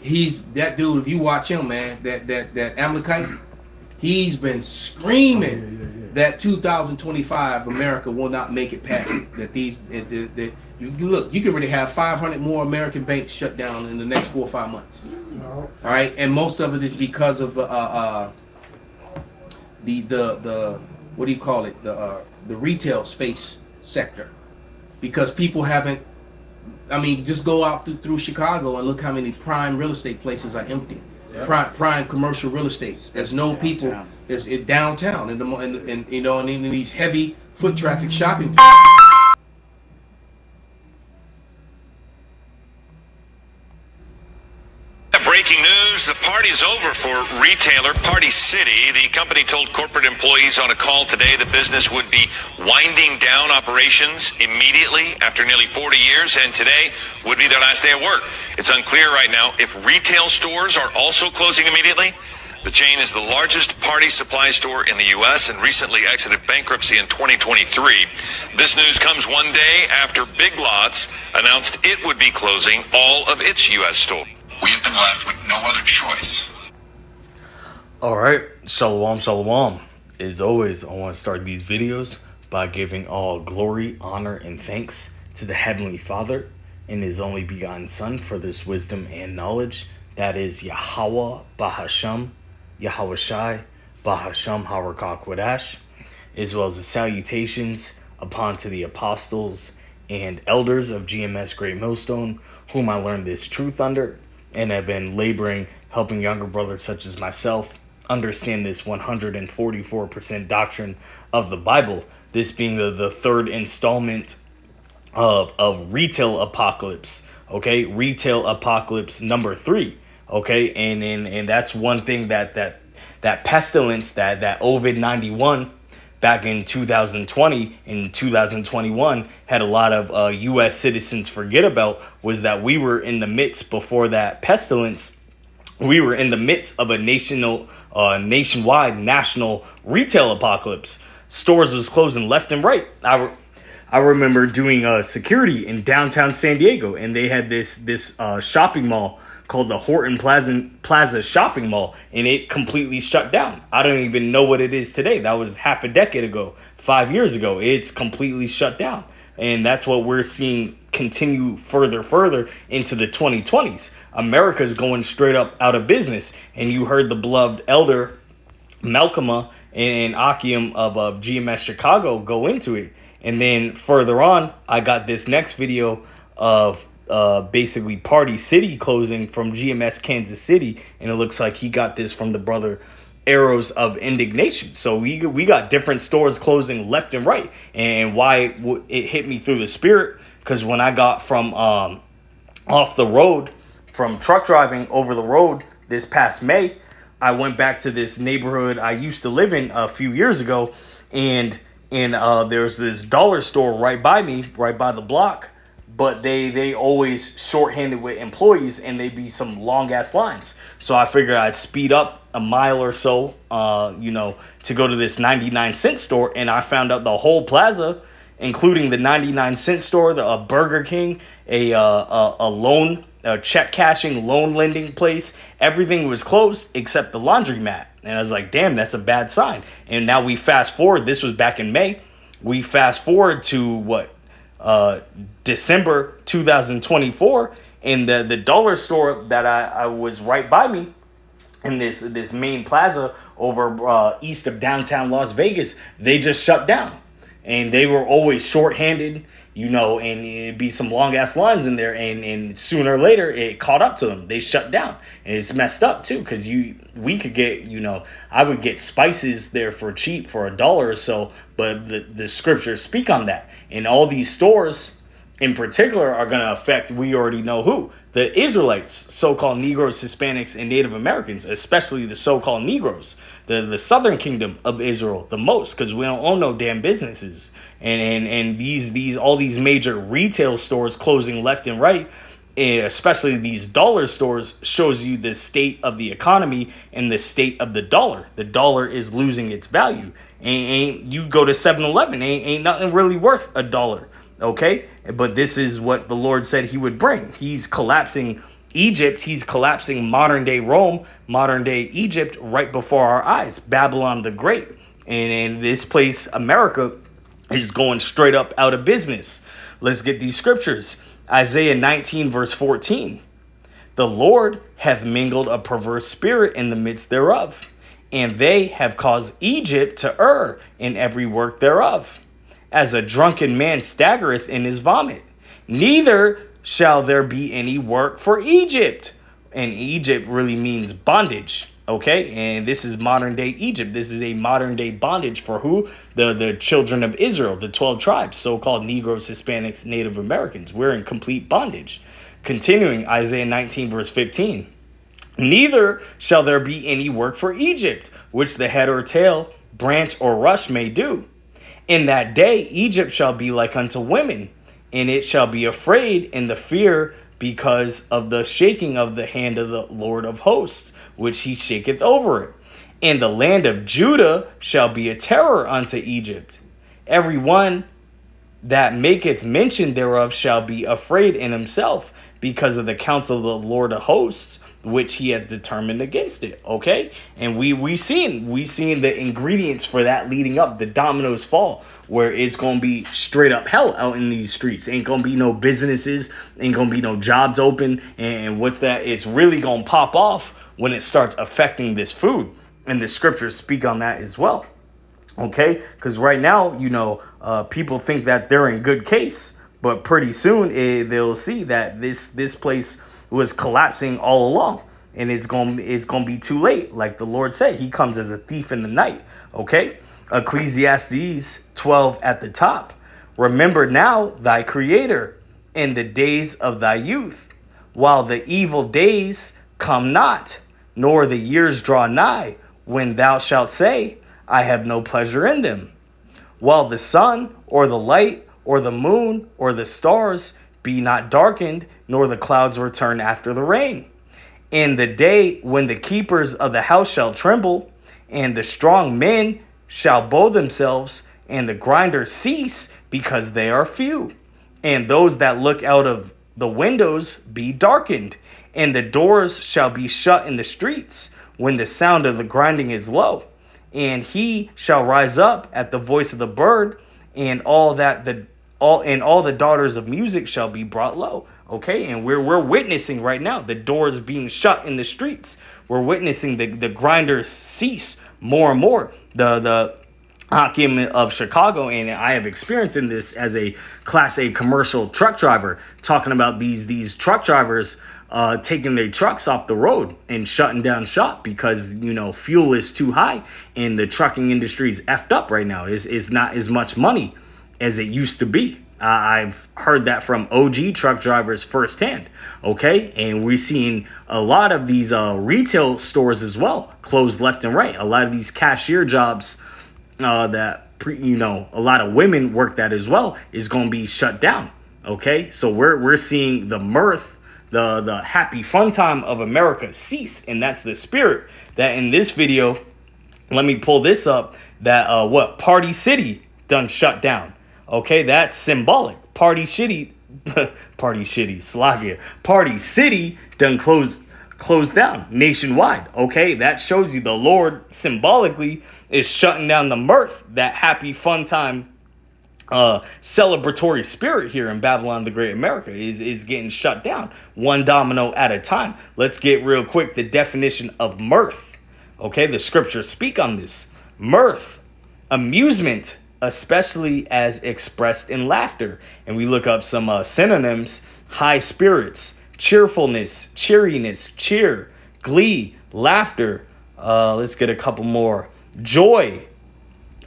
he's that dude. If you watch him, man, that Amalekite, he's been screaming that 2025 America will not make it past it. That you look, you can really have 500 more American banks shut down in the next 4 or 5 months. No. All right, and most of it is because of the what do you call it, the retail space sector, because people haven't. I mean, just go out through Chicago and look how many prime real estate places are empty. Yep. Prime commercial real estate. There's no people. There's downtown and you know, and in these heavy foot traffic shopping. Breaking news, the party's over for retailer Party City. The company told corporate employees on a call today the business would be winding down operations immediately after nearly 40 years, and today would be their last day of work. It's unclear right now if retail stores are also clossing immediately. The chain is the largest party supply store in the U.S. and recently exited bankruptcy in 2023. This news comes one day after Big Lots announced it would be closing all of its U.S. stores. We have been left with no other choice. All right, shalom, shalom. As always, I want to start these videos by giving all glory, honor, and thanks to the Heavenly Father and His only begotten Son for this wisdom and knowledge. That is Yahweh Bahasham, Yahweh Shai, Bahasham Harakah Kodash, as well as the salutations upon to the apostles and elders of GMS Great Millstone, whom I learned this truth under, and have been laboring, helping younger brothers such as myself understand this 144% doctrine of the Bible, this being the third installment of Retail Apocalypse, okay? Retail Apocalypse number 3, okay? And that's one thing that pestilence, that COVID-91 back in 2020 and 2021 had a lot of U.S. citizens forget about, was that we were in the midst, before that pestilence, we were in the midst of a nationwide national retail apocalypse. Stores was closing left and right. I remember doing security in downtown San Diego, and they had this shopping mall called the Horton Plaza Shopping Mall, and it completely shut down. I don't even know what it is today. That was half a decade ago, 5 years ago. It's completely shut down. And that's what we're seeing continue further into the 2020s. America's going straight up out of business. And you heard the beloved elder Malcolm and Akim of GMS Chicago go into it. And then further on, I got this next video of basically Party City closing from GMS Kansas City, and it looks like he got this from the brother Arrows of Indignation. So we got different stores closing left and right. And why it hit me through the spirit, because when I got from off the road from truck driving over the road this past May, I went back to this neighborhood I used to live in a few years ago, and there's this dollar store right by me, right by the block. But they always shorthanded with employees, and they'd be some long ass lines. So I figured I'd speed up a mile or so, to go to this 99-cent store, and I found out the whole plaza, including the 99-cent store, the Burger King, a check cashing, loan lending place, everything was closed except the laundromat. And I was like, damn, that's a bad sign. And now we fast forward. This was back in May. We fast forward to December 2024, and the dollar store that I was right by me in this main plaza over east of downtown Las Vegas, they just shut down. And they were always short-handed, and it'd be some long-ass lines in there, and sooner or later, it caught up to them. They shut down. And it's messed up, too, because we could get, I would get spices there for cheap for $1 or so, but the scriptures speak on that. And all these stores, in particular, are going to affect, we already know who, the Israelites, so-called Negroes, Hispanics, and Native Americans, especially the so-called Negroes, the southern kingdom of Israel, the most, because we don't own no damn businesses. And these all these major retail stores closing left and right, especially these dollar stores, shows you the state of the economy and the state of the dollar. The dollar is losing its value. And you go to 7-Eleven, ain't nothing really worth $1. Okay, but this is what the Lord said he would bring. He's collapsing Egypt, he's collapsing modern day Rome, modern day Egypt right before our eyes. Babylon the Great. And in this place, America is going straight up out of business. Let's get these scriptures. Isaiah 19 verse 14. The Lord hath mingled a perverse spirit in the midst thereof, and they have caused Egypt to err in every work thereof, as a drunken man staggereth in his vomit. Neither shall there be any work for Egypt. And Egypt really means bondage. Okay, and this is modern day Egypt. This is a modern day bondage for who? The children of Israel, the 12 tribes, so-called Negroes, Hispanics, Native Americans. We're in complete bondage. Continuing, Isaiah 19 verse 15. Neither shall there be any work for Egypt, which the head or tail, branch or rush may do. In that day Egypt shall be like unto women, and it shall be afraid in the fear because of the shaking of the hand of the Lord of hosts, which he shaketh over it. And the land of Judah shall be a terror unto Egypt. Every one that maketh mention thereof shall be afraid in himself, because of the counsel of the Lord of hosts, which he had determined against it. Okay, and we seen the ingredients for that leading up, the dominoes fall, where it's gonna be straight up hell out in these streets. Ain't gonna be no businesses, ain't gonna be no jobs open, and what's that? It's really gonna pop off when it starts affecting this food, and the scriptures speak on that as well. Okay, because right now, people think that they're in good case, but pretty soon they'll see that this place was collapsing all along, and it's gonna be too late. Like the Lord said, he comes as a thief in the night. Okay, Ecclesiastes 12 at the top. Remember now thy Creator in the days of thy youth, while the evil days come not, nor the years draw nigh, when thou shalt say, I have no pleasure in them. While the sun or the light or the moon or the stars be not darkened, nor the clouds return after the rain. In the day when the keepers of the house shall tremble, and the strong men shall bow themselves, and the grinders cease, because they are few. And those that look out of the windows be darkened, and the doors shall be shut in the streets, when the sound of the grinding is low. And he shall rise up at the voice of the bird, and all the daughters of music shall be brought low. Okay, and we're witnessing right now the doors being shut in the streets. We're witnessing the grinders cease more and more. The Hakim of Chicago, and I have experience in this as a Class A commercial truck driver, talking about these truck drivers taking their trucks off the road and shutting down shop because fuel is too high and the trucking industry is effed up right now. Is not as much money as it used to be. I've heard that from OG truck drivers firsthand. Okay, and we're seeing a lot of these retail stores as well closed left and right. A lot of these cashier jobs that a lot of women work that as well is going to be shut down. Okay, so we're seeing the mirth, the happy fun time of America cease, and that's the spirit that in this video. Let me pull this up. That Party City done shut down. Okay, that's symbolic. Party City done closed down nationwide. Okay, that shows you the Lord symbolically is shutting down the mirth, that happy fun time celebratory spirit here in Babylon the Great America is getting shut down one domino at a time. Let's get real quick the definition of mirth. Okay, the scriptures speak on this. Mirth, amusement, especially as expressed in laughter. And we look up some synonyms: high spirits, cheerfulness, cheeriness, cheer, glee, laughter. Let's get a couple more. Joy,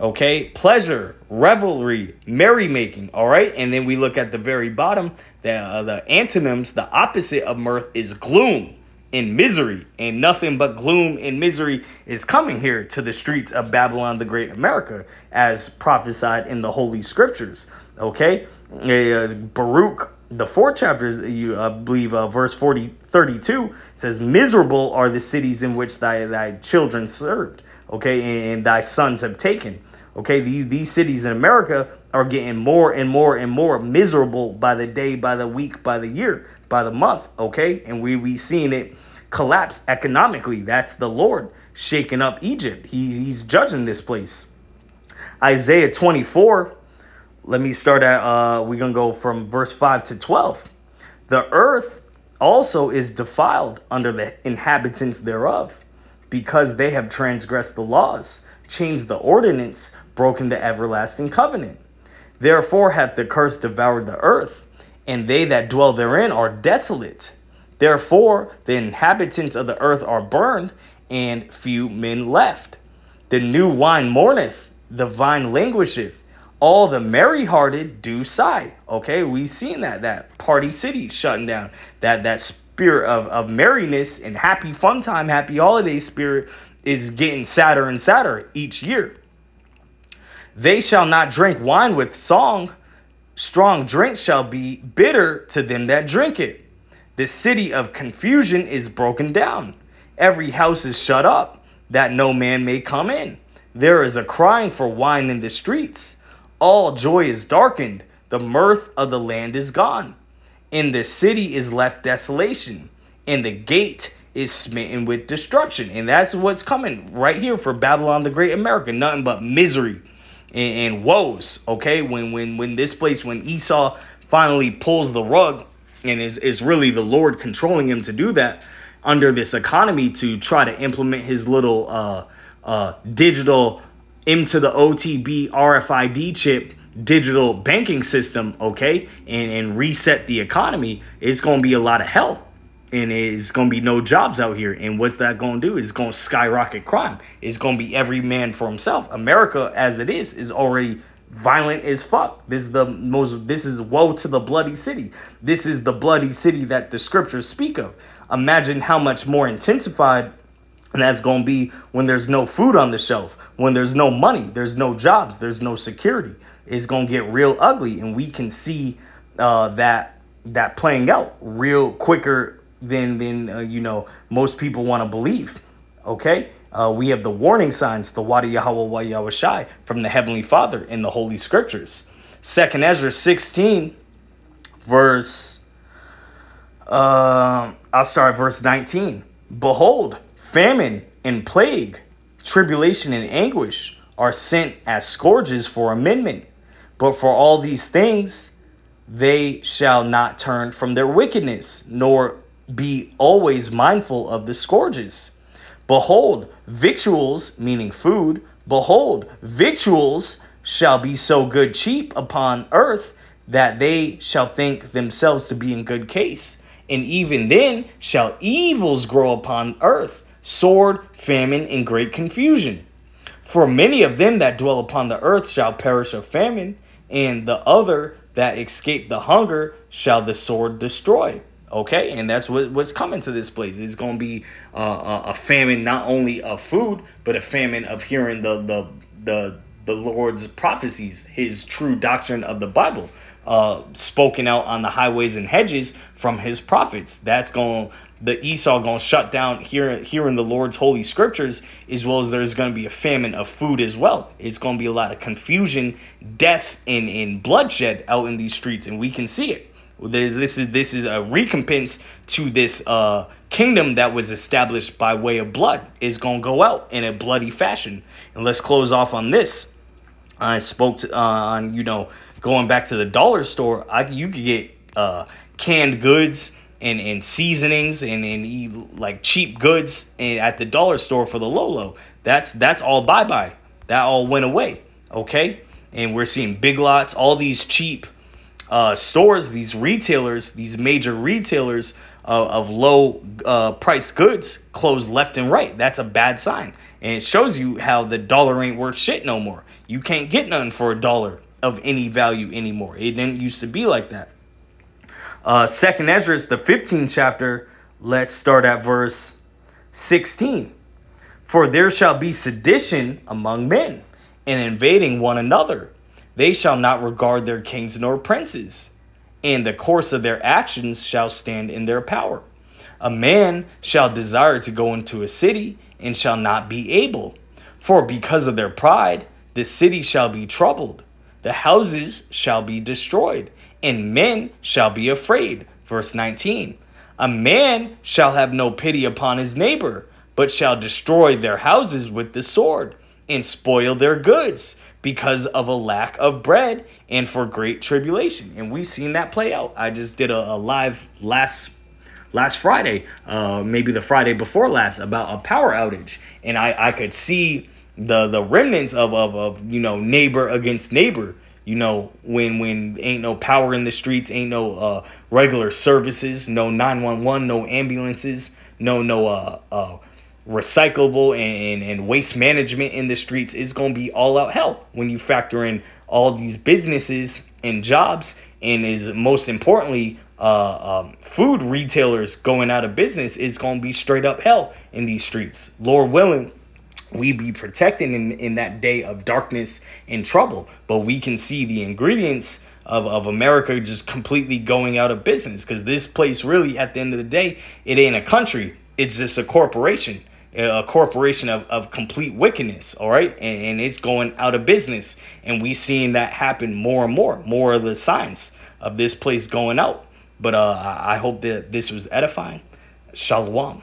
okay, pleasure, revelry, merrymaking. All right, and then we look at the very bottom. The antonyms, the opposite of mirth is gloom and misery, and nothing but gloom and misery is coming here to the streets of Babylon the Great America, as prophesied in the Holy Scriptures. Okay, Baruch, the 4th chapters, I believe, verse 32 says, "Miserable are the cities in which thy children served." Okay, and thy sons have taken. Okay, these cities in America are getting more and more and more miserable by the day, by the week, by the year, by the month, okay? And we seeing it collapse economically. That's the Lord shaking up Egypt. He's judging this place. Isaiah 24, let me start at, we're going to go from verse 5 to 12. The earth also is defiled under the inhabitants thereof, because they have transgressed the laws, changed the ordinance, broken the everlasting covenant. Therefore hath the curse devoured the earth, and they that dwell therein are desolate. Therefore the inhabitants of the earth are burned, and few men left. The new wine mourneth, the vine languisheth, all the merry-hearted do sigh. Okay, we seen that Party City shutting down. That spirit of merriness and happy fun time, happy holiday spirit is getting sadder and sadder each year. They shall not drink wine with song. Strong drink shall be bitter to them that drink it. The city of confusion is broken down. Every house is shut up, that no man may come in. There is a crying for wine in the streets. All joy is darkened. The mirth of the land is gone. In the city is left desolation, and the gate is smitten with destruction. And that's what's coming right here for Babylon the Great America. Nothing but misery and woes. Okay, when this place, when Esau finally pulls the rug, and is really the Lord controlling him to do that under this economy, to try to implement his little digital M to the OTB RFID chip digital banking system, okay, and reset the economy, it's going to be a lot of hell, and it's going to be no jobs out here. And what's that going to do? It's going to skyrocket crime. It's going to be every man for himself. America, as it is already violent as fuck. This is woe to the bloody city. This is the bloody city that the scriptures speak of. Imagine how much more intensified that's going to be when there's no food on the shelf, when there's no money, there's no jobs, there's no security. It's going to get real ugly, and we can see that playing out real quicker than most people want to believe. Okay, we have the warning signs, the Wadi Yahweh Wa Yahweh Shai from the Heavenly Father in the Holy Scriptures. 2nd Ezra 16, verse I'll start at verse 19. Behold, famine and plague, tribulation and anguish are sent as scourges for amendment. But for all these things, they shall not turn from their wickedness, nor be always mindful of the scourges. Behold, victuals, meaning food, behold, victuals shall be so good cheap upon earth, that they shall think themselves to be in good case. And even then shall evils grow upon earth, sword, famine, and great confusion. For many of them that dwell upon the earth shall perish of famine, and the other that escape the hunger shall the sword destroy. Okay, and that's what's coming to this place. It's going to be a famine, not only of food, but a famine of hearing the Lord's prophecies, his true doctrine of the Bible, spoken out on the highways and hedges from his prophets. The Esau going to shut down hearing the Lord's holy scriptures, as well as there's going to be a famine of food as well. It's going to be a lot of confusion, death, and bloodshed out in these streets, and we can see it. This is a recompense to this kingdom that was established by way of blood. Is going to go out in a bloody fashion. And let's close off on this. I spoke on going back to the dollar store. You could get canned goods and seasonings and like cheap goods at the dollar store for the low. That's all bye. That all went away. Okay, and we're seeing Big Lots, all these cheap stores, these retailers, these major retailers of low price goods closed left and right. That's a bad sign, and it shows you how the dollar ain't worth shit no more. You can't get nothing for $1 of any value anymore. It didn't used to be like that. 2nd Ezra, the 15th chapter. Let's start at verse 16. For there shall be sedition among men, and invading one another. They shall not regard their kings nor princes, and the course of their actions shall stand in their power. A man shall desire to go into a city, and shall not be able. For because of their pride, the city shall be troubled. The houses shall be destroyed, and men shall be afraid, Verse 19, a man shall have no pity upon his neighbor, but shall destroy their houses with the sword, and spoil their goods, because of a lack of bread and for great tribulation. And we've seen that play out. I just did a live last Friday, maybe the Friday before last, about a power outage, and I could see the remnants of neighbor against neighbor. When ain't no power in the streets, ain't no regular services, no 911, no ambulances, no recyclable and waste management in the streets, is going to be all out hell when you factor in all these businesses and jobs, and is most importantly food retailers going out of business. Is going to be straight up hell in these streets. Lord willing, we be protected in that day of darkness and trouble. But we can see the ingredients of America just completely going out of business, because this place really, at the end of the day, it ain't a country. It's just a corporation of complete wickedness. All right. And it's going out of business. And we seeing that happen more and more of the signs of this place going out. But I hope that this was edifying. Shalom.